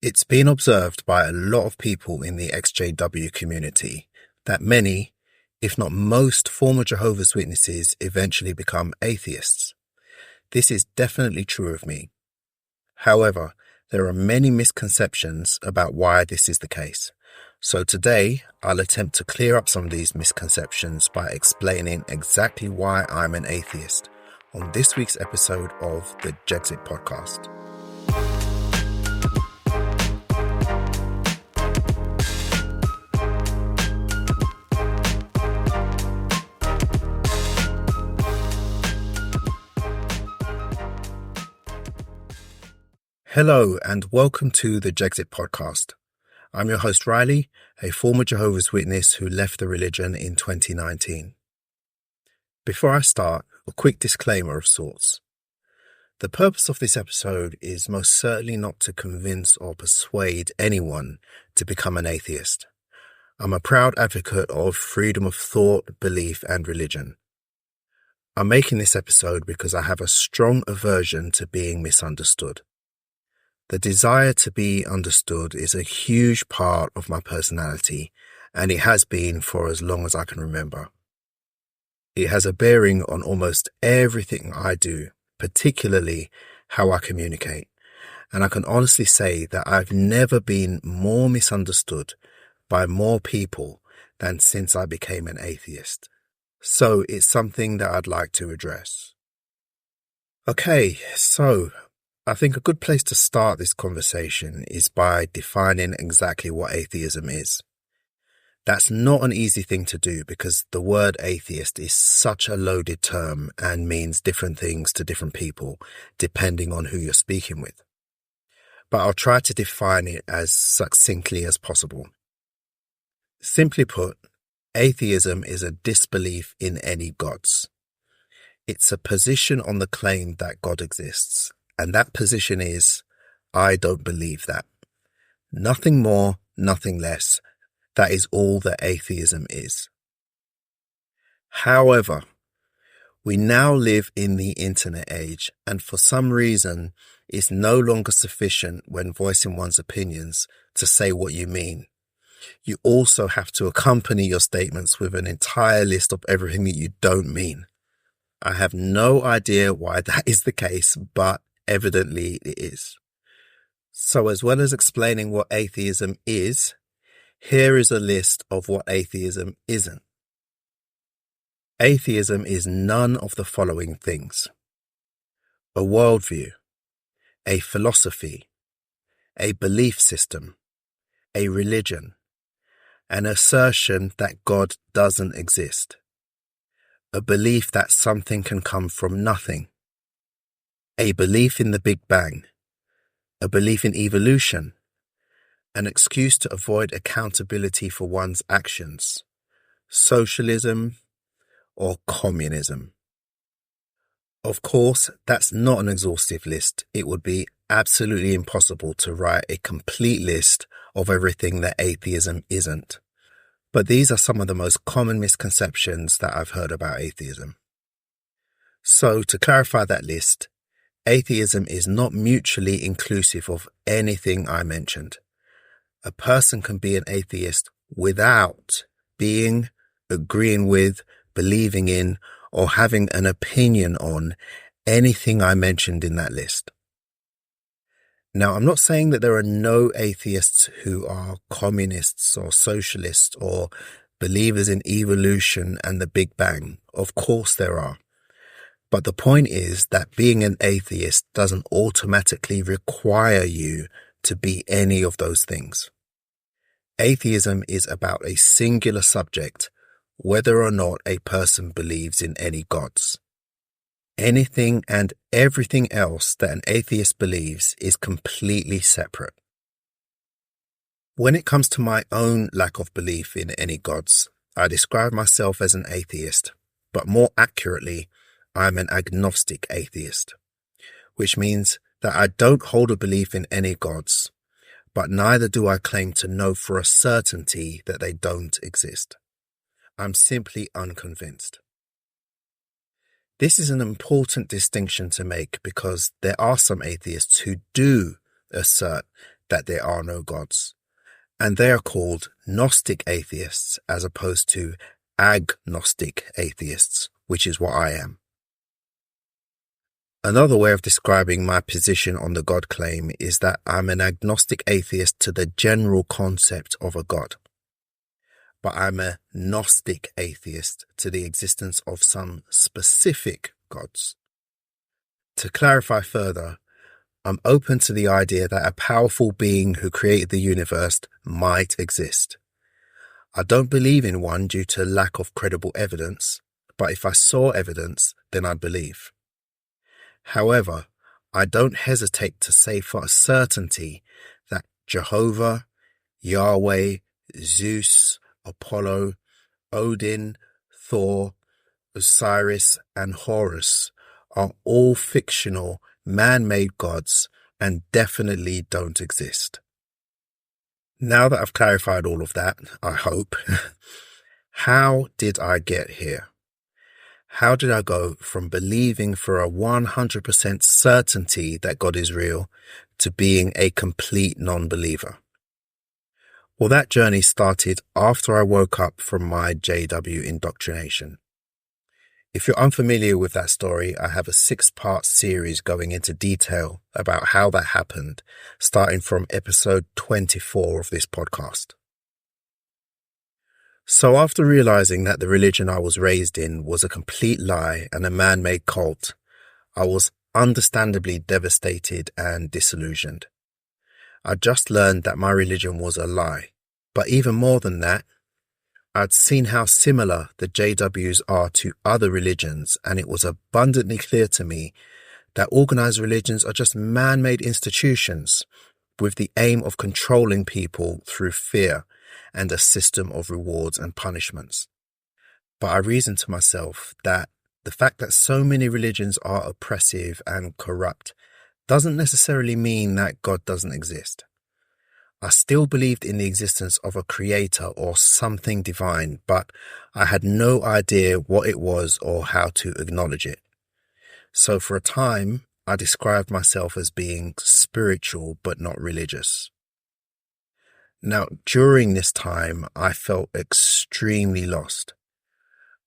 It's been observed by a lot of people in the XJW community that many, if not most, former Jehovah's Witnesses eventually become atheists. This is definitely true of me. However, there are many misconceptions about why this is the case. So today, I'll attempt to clear up some of these misconceptions by explaining exactly why I'm an atheist on this week's episode of the Jexit podcast. Hello and welcome to the Jexit podcast. I'm your host Riley, a former Jehovah's Witness who left the religion in 2019. Before I start, a quick disclaimer of sorts. The purpose of this episode is most certainly not to convince or persuade anyone to become an atheist. I'm a proud advocate of freedom of thought, belief and religion. I'm making this episode because I have a strong aversion to being misunderstood. The desire to be understood is a huge part of my personality, and it has been for as long as I can remember. It has a bearing on almost everything I do, particularly how I communicate, and I can honestly say that I've never been more misunderstood by more people than since I became an atheist. So it's something that I'd like to address. Okay, so I think a good place to start this conversation is by defining exactly what atheism is. That's not an easy thing to do because the word atheist is such a loaded term and means different things to different people depending on who you're speaking with. But I'll try to define it as succinctly as possible. Simply put, atheism is a disbelief in any gods. It's a position on the claim that God exists. And that position is, I don't believe that. Nothing more, nothing less. That is all that atheism is. However, we now live in the internet age, and for some reason, it's no longer sufficient when voicing one's opinions to say what you mean. You also have to accompany your statements with an entire list of everything that you don't mean. I have no idea why that is the case, but evidently it is. So as well as explaining what atheism is, here is a list of what atheism isn't. Atheism is none of the following things: a worldview, a philosophy, a belief system, a religion, an assertion that God doesn't exist, a belief that something can come from nothing, a belief in the Big Bang, a belief in evolution, an excuse to avoid accountability for one's actions, socialism, or communism. Of course, that's not an exhaustive list. It would be absolutely impossible to write a complete list of everything that atheism isn't. But these are some of the most common misconceptions that I've heard about atheism. So, to clarify that list, atheism is not mutually inclusive of anything I mentioned. A person can be an atheist without being, agreeing with, believing in, or having an opinion on anything I mentioned in that list. Now, I'm not saying that there are no atheists who are communists or socialists or believers in evolution and the Big Bang. Of course there are. But the point is that being an atheist doesn't automatically require you to be any of those things. Atheism is about a singular subject, whether or not a person believes in any gods. Anything and everything else that an atheist believes is completely separate. When it comes to my own lack of belief in any gods, I describe myself as an atheist, but more accurately, I'm an agnostic atheist, which means that I don't hold a belief in any gods, but neither do I claim to know for a certainty that they don't exist. I'm simply unconvinced. This is an important distinction to make because there are some atheists who do assert that there are no gods, and they are called Gnostic atheists as opposed to agnostic atheists, which is what I am. Another way of describing my position on the God claim is that I'm an agnostic atheist to the general concept of a God, but I'm a Gnostic atheist to the existence of some specific gods. To clarify further, I'm open to the idea that a powerful being who created the universe might exist. I don't believe in one due to lack of credible evidence, but if I saw evidence, then I'd believe. However, I don't hesitate to say for a certainty that Jehovah, Yahweh, Zeus, Apollo, Odin, Thor, Osiris, and Horus are all fictional, man-made gods and definitely don't exist. Now that I've clarified all of that, I hope, how did I get here? How did I go from believing for a 100% certainty that God is real to being a complete non-believer? Well, that journey started after I woke up from my JW indoctrination. If you're unfamiliar with that story, I have a 6-part series going into detail about how that happened, starting from episode 24 of this podcast. So after realizing that the religion I was raised in was a complete lie and a man-made cult, I was understandably devastated and disillusioned. I just learned that my religion was a lie, but even more than that, I'd seen how similar the JWs are to other religions, and it was abundantly clear to me that organized religions are just man-made institutions with the aim of controlling people through fear and a system of rewards and punishments. But I reasoned to myself that the fact that so many religions are oppressive and corrupt doesn't necessarily mean that God doesn't exist. I still believed in the existence of a creator or something divine, but I had no idea what it was or how to acknowledge it. So for a time, I described myself as being spiritual but not religious. Now, during this time, I felt extremely lost.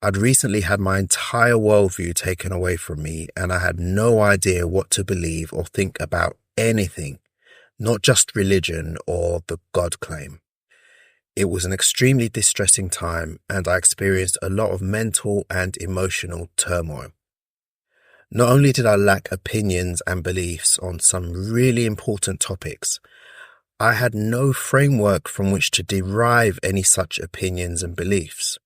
I'd recently had my entire worldview taken away from me, and I had no idea what to believe or think about anything, not just religion or the God claim. It was an extremely distressing time, and I experienced a lot of mental and emotional turmoil. Not only did I lack opinions and beliefs on some really important topics, I had no framework from which to derive any such opinions and beliefs.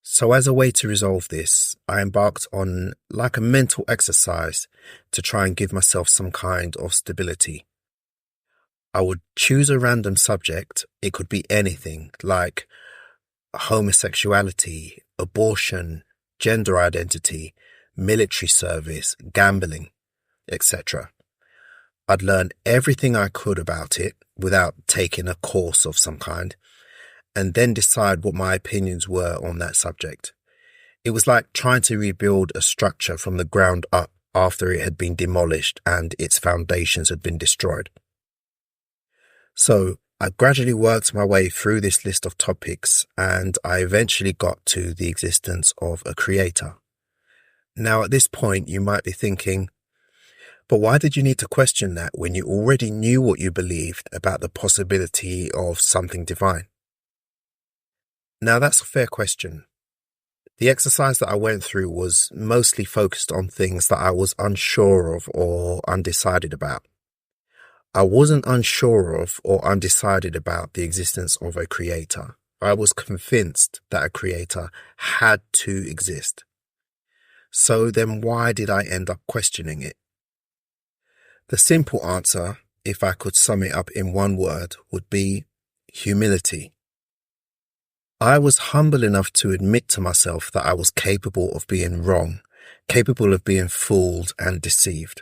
So as a way to resolve this, I embarked on like a mental exercise to try and give myself some kind of stability. I would choose a random subject. It could be anything like homosexuality, abortion, gender identity, military service, gambling, etc. I'd learn everything I could about it without taking a course of some kind, and then decide what my opinions were on that subject. It was like trying to rebuild a structure from the ground up after it had been demolished and its foundations had been destroyed. So I gradually worked my way through this list of topics, and I eventually got to the existence of a creator. Now at this point you might be thinking, but why did you need to question that when you already knew what you believed about the possibility of something divine? Now that's a fair question. The exercise that I went through was mostly focused on things that I was unsure of or undecided about. I wasn't unsure of or undecided about the existence of a creator. I was convinced that a creator had to exist. So then why did I end up questioning it? The simple answer, if I could sum it up in one word, would be humility. I was humble enough to admit to myself that I was capable of being wrong, capable of being fooled and deceived.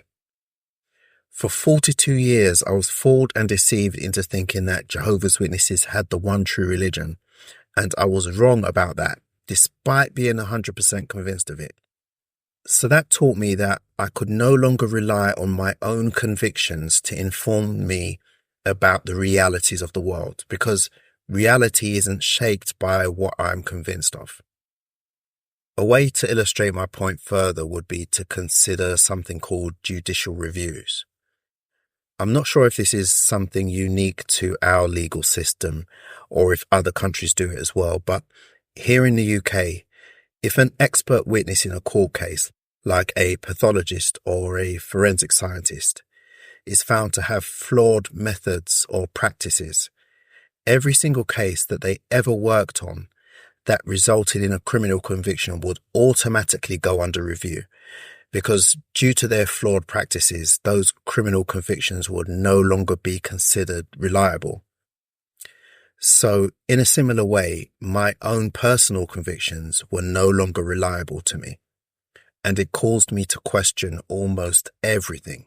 For 42 years, I was fooled and deceived into thinking that Jehovah's Witnesses had the one true religion, and I was wrong about that, despite being 100% convinced of it. So that taught me that I could no longer rely on my own convictions to inform me about the realities of the world, because reality isn't shaped by what I'm convinced of. A way to illustrate my point further would be to consider something called judicial reviews. I'm not sure if this is something unique to our legal system or if other countries do it as well, but here in the UK, if an expert witness in a court case, like a pathologist or a forensic scientist, is found to have flawed methods or practices, every single case that they ever worked on that resulted in a criminal conviction would automatically go under review, because due to their flawed practices, those criminal convictions would no longer be considered reliable. So, in a similar way, my own personal convictions were no longer reliable to me, and it caused me to question almost everything.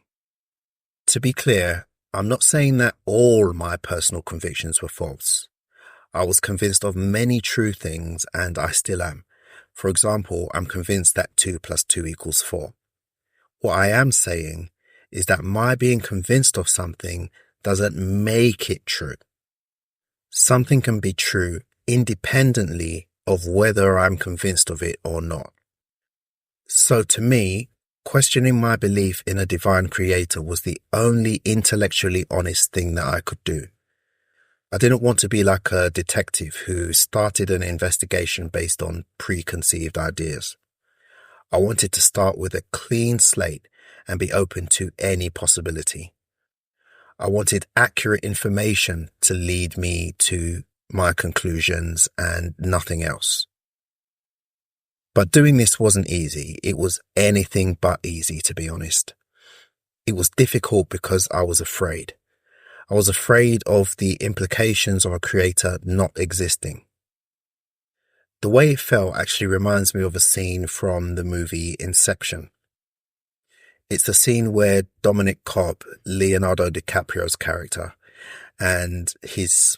To be clear, I'm not saying that all my personal convictions were false. I was convinced of many true things, and I still am. For example, I'm convinced that 2 + 2 = 4. What I am saying is that my being convinced of something doesn't make it true. Something can be true independently of whether I'm convinced of it or not. So to me, questioning my belief in a divine creator was the only intellectually honest thing that I could do. I didn't want to be like a detective who started an investigation based on preconceived ideas. I wanted to start with a clean slate and be open to any possibility. I wanted accurate information to lead me to my conclusions and nothing else. But doing this wasn't easy. It was anything but easy, to be honest. It was difficult because I was afraid. I was afraid of the implications of a creator not existing. The way it felt actually reminds me of a scene from the movie Inception. It's the scene where Dominic Cobb, Leonardo DiCaprio's character, and his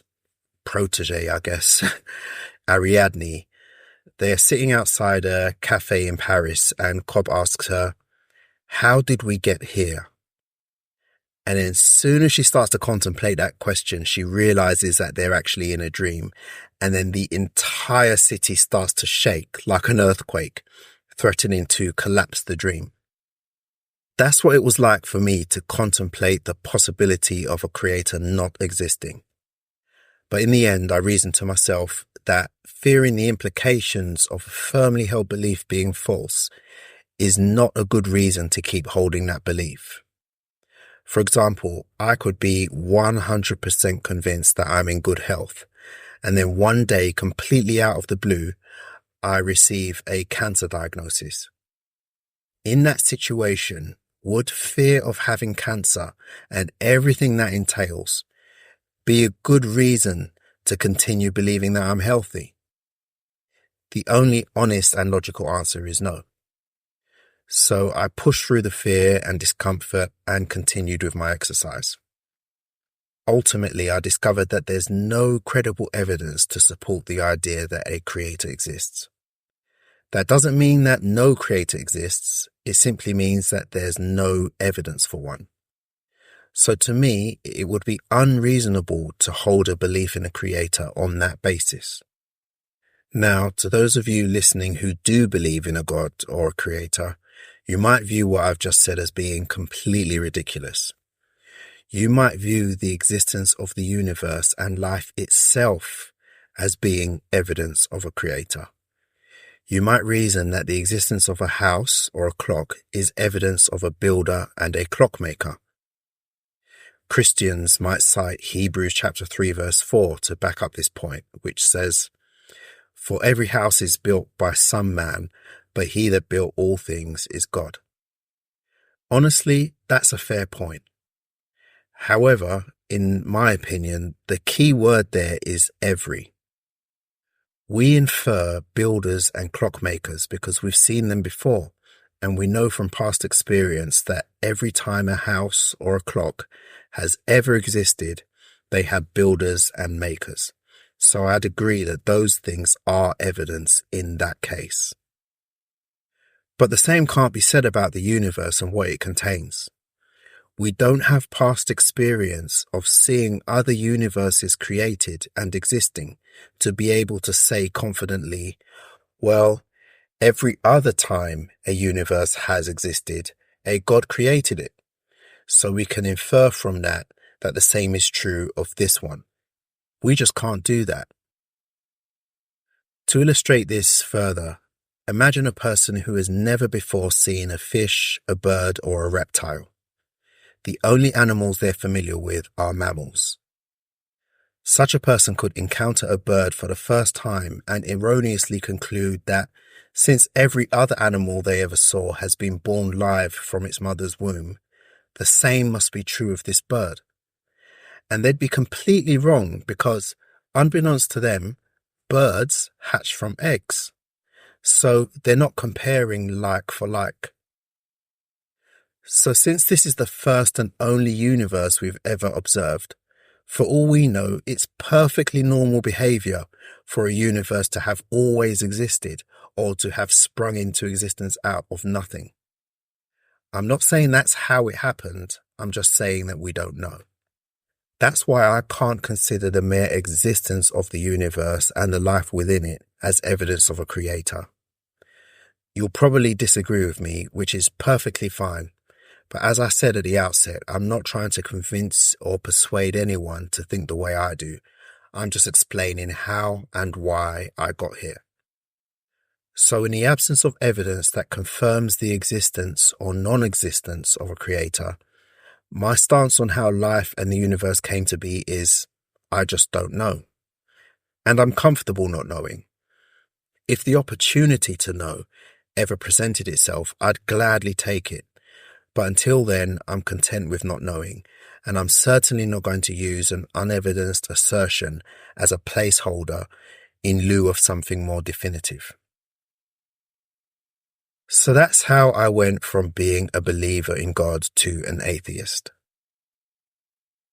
protege, I guess, Ariadne, they are sitting outside a cafe in Paris, and Cobb asks her, "How did we get here?" And then as soon as she starts to contemplate that question, she realizes that they're actually in a dream. And then the entire city starts to shake like an earthquake, threatening to collapse the dream. That's what it was like for me to contemplate the possibility of a creator not existing. But in the end, I reasoned to myself that fearing the implications of a firmly held belief being false is not a good reason to keep holding that belief. For example, I could be 100% convinced that I'm in good health, and then one day, completely out of the blue, I receive a cancer diagnosis. In that situation, would fear of having cancer and everything that entails be a good reason to continue believing that I'm healthy? The only honest and logical answer is no. So I pushed through the fear and discomfort and continued with my exercise. Ultimately, I discovered that there's no credible evidence to support the idea that a creator exists. That doesn't mean that no creator exists. It simply means that there's no evidence for one. So to me, it would be unreasonable to hold a belief in a creator on that basis. Now, to those of you listening who do believe in a God or a creator, you might view what I've just said as being completely ridiculous. You might view the existence of the universe and life itself as being evidence of a creator. You might reason that the existence of a house or a clock is evidence of a builder and a clockmaker. Christians might cite Hebrews chapter 3 verse 4 to back up this point, which says, "For every house is built by some man, but he that built all things is God." Honestly, that's a fair point. However, in my opinion, the key word there is every. We infer builders and clockmakers because we've seen them before, and we know from past experience that every time a house or a clock has ever existed, they have builders and makers. So I'd agree that those things are evidence in that case. But the same can't be said about the universe and what it contains. We don't have past experience of seeing other universes created and existing to be able to say confidently, well, every other time a universe has existed, a God created it. So we can infer from that the same is true of this one. We just can't do that. To illustrate this further, imagine a person who has never before seen a fish, a bird, or a reptile. The only animals they're familiar with are mammals. Such a person could encounter a bird for the first time and erroneously conclude that since every other animal they ever saw has been born live from its mother's womb, the same must be true of this bird. And they'd be completely wrong because, unbeknownst to them, birds hatch from eggs. So they're not comparing like for like. So since this is the first and only universe we've ever observed, for all we know, it's perfectly normal behavior for a universe to have always existed or to have sprung into existence out of nothing. I'm not saying that's how it happened, I'm just saying that we don't know. That's why I can't consider the mere existence of the universe and the life within it as evidence of a creator. You'll probably disagree with me, which is perfectly fine. But as I said at the outset, I'm not trying to convince or persuade anyone to think the way I do. I'm just explaining how and why I got here. So in the absence of evidence that confirms the existence or non-existence of a creator, my stance on how life and the universe came to be is, I just don't know. And I'm comfortable not knowing. If the opportunity to know ever presented itself, I'd gladly take it. But until then, I'm content with not knowing, and I'm certainly not going to use an unevidenced assertion as a placeholder in lieu of something more definitive. So that's how I went from being a believer in God to an atheist.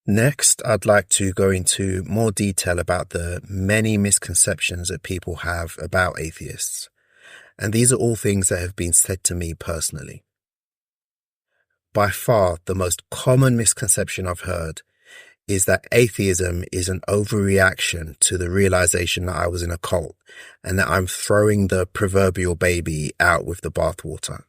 Next, I'd like to go into more detail about the many misconceptions that people have about atheists. And these are all things that have been said to me personally. By far, the most common misconception I've heard is that atheism is an overreaction to the realization that I was in a cult and that I'm throwing the proverbial baby out with the bathwater.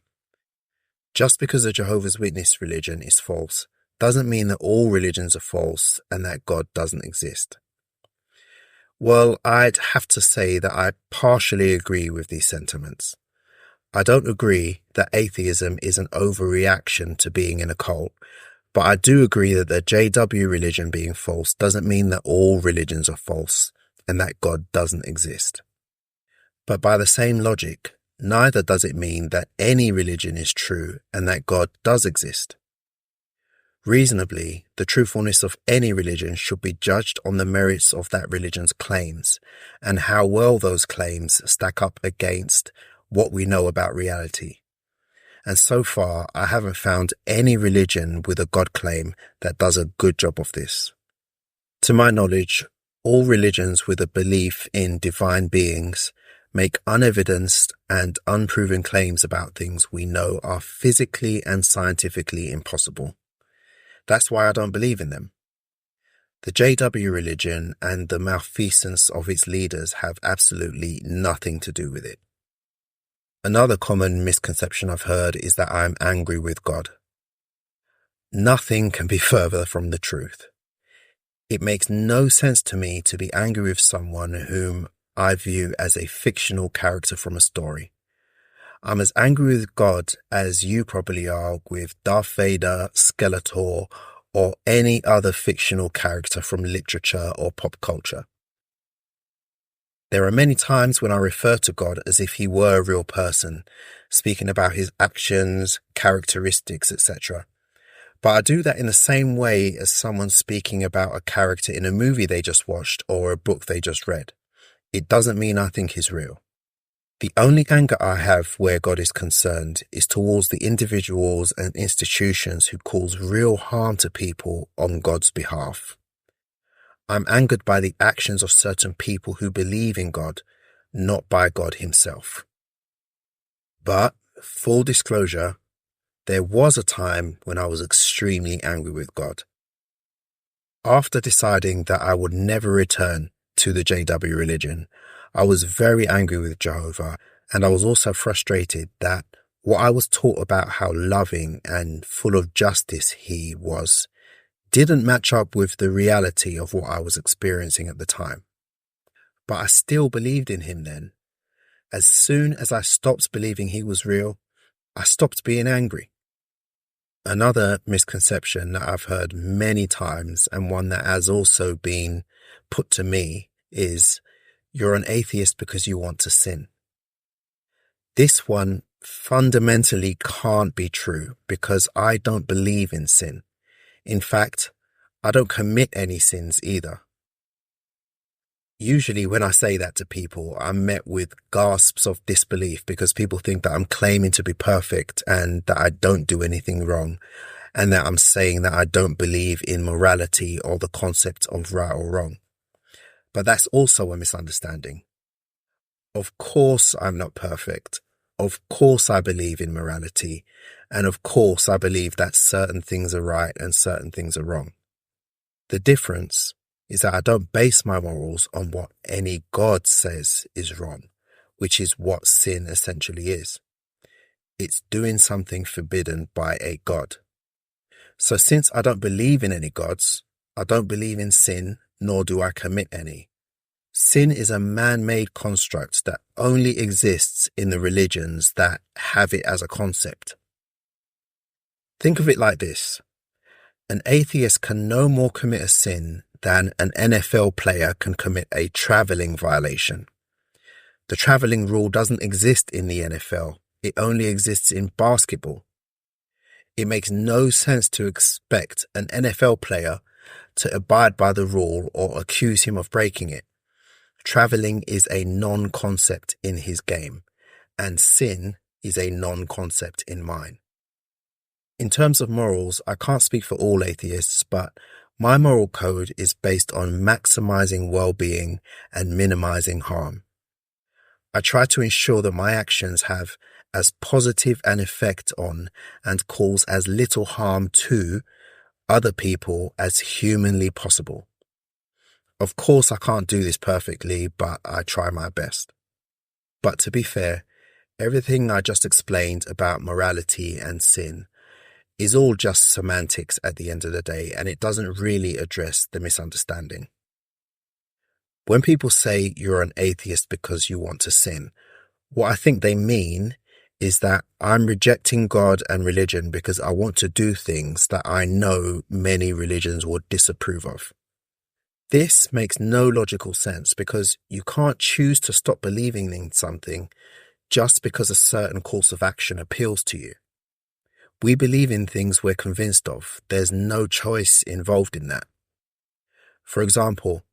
Just because a Jehovah's Witness religion is false doesn't mean that all religions are false and that God doesn't exist. Well, I'd have to say that I partially agree with these sentiments. I don't agree that atheism is an overreaction to being in a cult, but I do agree that the JW religion being false doesn't mean that all religions are false and that God doesn't exist. But by the same logic, neither does it mean that any religion is true and that God does exist. Reasonably, the truthfulness of any religion should be judged on the merits of that religion's claims and how well those claims stack up against what we know about reality. And so far, I haven't found any religion with a God claim that does a good job of this. To my knowledge, all religions with a belief in divine beings make unevidenced and unproven claims about things we know are physically and scientifically impossible. That's why I don't believe in them. The JW religion and the malfeasance of its leaders have absolutely nothing to do with it. Another common misconception I've heard is that I am angry with God. Nothing can be further from the truth. It makes no sense to me to be angry with someone whom I view as a fictional character from a story. I'm as angry with God as you probably are with Darth Vader, Skeletor, or any other fictional character from literature or pop culture. There are many times when I refer to God as if he were a real person, speaking about his actions, characteristics, etc. But I do that in the same way as someone speaking about a character in a movie they just watched or a book they just read. It doesn't mean I think he's real. The only anger I have where God is concerned is towards the individuals and institutions who cause real harm to people on God's behalf. I'm angered by the actions of certain people who believe in God, not by God himself. But, full disclosure, there was a time when I was extremely angry with God. After deciding that I would never return to the JW religion, I was very angry with Jehovah, and I was also frustrated that what I was taught about how loving and full of justice he was didn't match up with the reality of what I was experiencing at the time. But I still believed in him then. As soon as I stopped believing he was real, I stopped being angry. Another misconception that I've heard many times, and one that has also been put to me, is you're an atheist because you want to sin. This one fundamentally can't be true because I don't believe in sin. In fact, I don't commit any sins either. Usually when I say that to people, I'm met with gasps of disbelief because people think that I'm claiming to be perfect and that I don't do anything wrong, and that I'm saying that I don't believe in morality or the concept of right or wrong. But that's also a misunderstanding. Of course I'm not perfect. Of course I believe in morality. And of course I believe that certain things are right and certain things are wrong. The difference is that I don't base my morals on what any God says is wrong, which is what sin essentially is. It's doing something forbidden by a God. So since I don't believe in any gods, I don't believe in sin, nor do I commit any. Sin is a man-made construct that only exists in the religions that have it as a concept. Think of it like this. An atheist can no more commit a sin than an NFL player can commit a traveling violation. The traveling rule doesn't exist in the NFL. It only exists in basketball. It makes no sense to expect an NFL player to abide by the rule or accuse him of breaking it. Traveling is a non-concept in his game, and sin is a non-concept in mine. In terms of morals, I can't speak for all atheists, but my moral code is based on maximizing well-being and minimizing harm. I try to ensure that my actions have as positive an effect on and cause as little harm to other people as humanly possible. Of course, I can't do this perfectly, but I try my best. But to be fair, everything I just explained about morality and sin is all just semantics at the end of the day, and it doesn't really address the misunderstanding. When people say you're an atheist because you want to sin, what I think they mean is that I'm rejecting God and religion because I want to do things that I know many religions would disapprove of. This makes no logical sense because you can't choose to stop believing in something just because a certain course of action appeals to you. We believe in things we're convinced of. There's no choice involved in that. For example,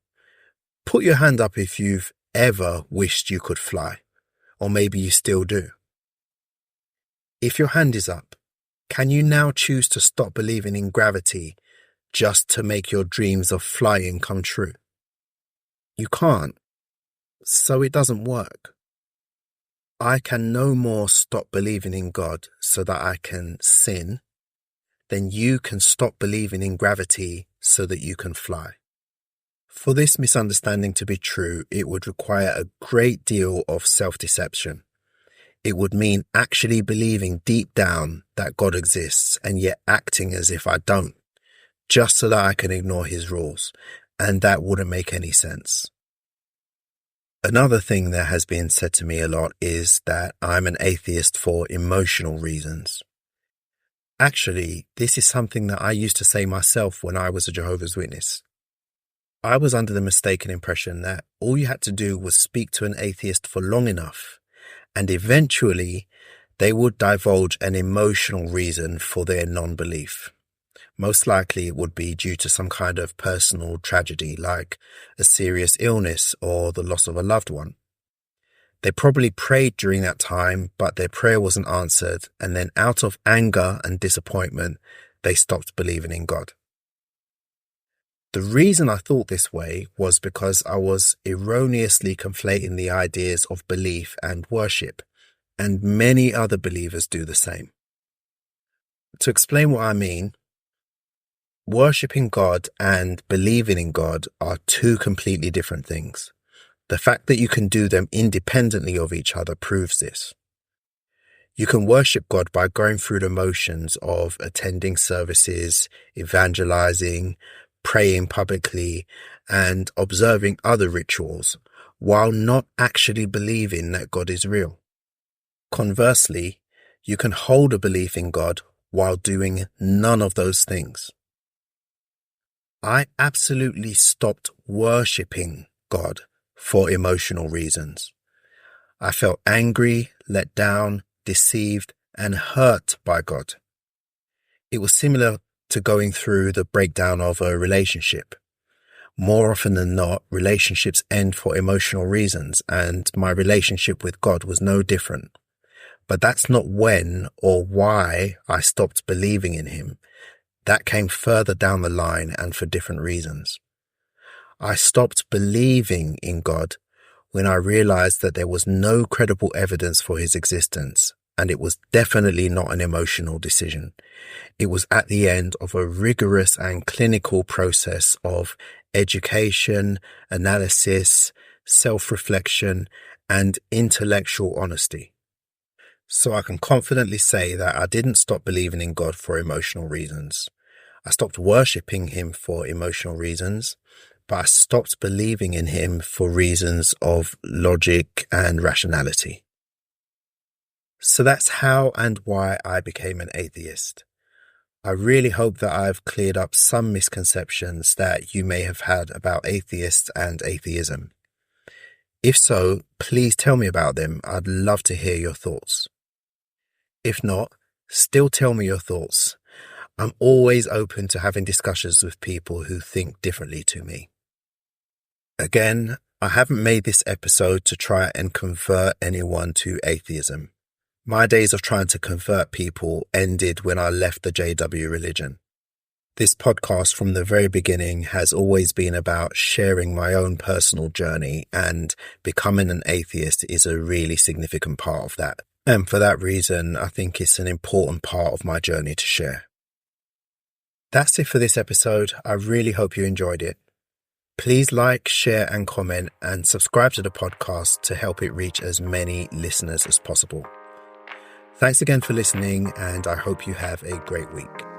put your hand up if you've ever wished you could fly, or maybe you still do. If your hand is up, can you now choose to stop believing in gravity just to make your dreams of flying come true? You can't, so it doesn't work. I can no more stop believing in God so that I can sin than you can stop believing in gravity so that you can fly. For this misunderstanding to be true, it would require a great deal of self-deception. It would mean actually believing deep down that God exists and yet acting as if I don't, just so that I can ignore his rules, and that wouldn't make any sense. Another thing that has been said to me a lot is that I'm an atheist for emotional reasons. Actually, this is something that I used to say myself when I was a Jehovah's Witness. I was under the mistaken impression that all you had to do was speak to an atheist for long enough, and eventually they would divulge an emotional reason for their non-belief. Most likely it would be due to some kind of personal tragedy like a serious illness or the loss of a loved one. They probably prayed during that time, but their prayer wasn't answered, and then out of anger and disappointment, they stopped believing in God. The reason I thought this way was because I was erroneously conflating the ideas of belief and worship, and many other believers do the same. To explain what I mean, worshipping God and believing in God are two completely different things. The fact that you can do them independently of each other proves this. You can worship God by going through the motions of attending services, evangelizing, praying publicly, and observing other rituals, while not actually believing that God is real. Conversely, you can hold a belief in God while doing none of those things. I absolutely stopped worshipping God for emotional reasons. I felt angry, let down, deceived, and hurt by God. It was similar to going through the breakdown of a relationship. More often than not, relationships end for emotional reasons, and my relationship with God was no different. But that's not when or why I stopped believing in Him. That came further down the line and for different reasons. I stopped believing in God when I realized that there was no credible evidence for His existence, and it was definitely not an emotional decision. It was at the end of a rigorous and clinical process of education, analysis, self-reflection, and intellectual honesty. So I can confidently say that I didn't stop believing in God for emotional reasons. I stopped worshipping Him for emotional reasons, but I stopped believing in Him for reasons of logic and rationality. So that's how and why I became an atheist. I really hope that I've cleared up some misconceptions that you may have had about atheists and atheism. If so, please tell me about them. I'd love to hear your thoughts. If not, still tell me your thoughts. I'm always open to having discussions with people who think differently to me. Again, I haven't made this episode to try and convert anyone to atheism. My days of trying to convert people ended when I left the JW religion. This podcast from the very beginning has always been about sharing my own personal journey, and becoming an atheist is a really significant part of that. And for that reason, I think it's an important part of my journey to share. That's it for this episode. I really hope you enjoyed it. Please like, share and comment, and subscribe to the podcast to help it reach as many listeners as possible. Thanks again for listening, and I hope you have a great week.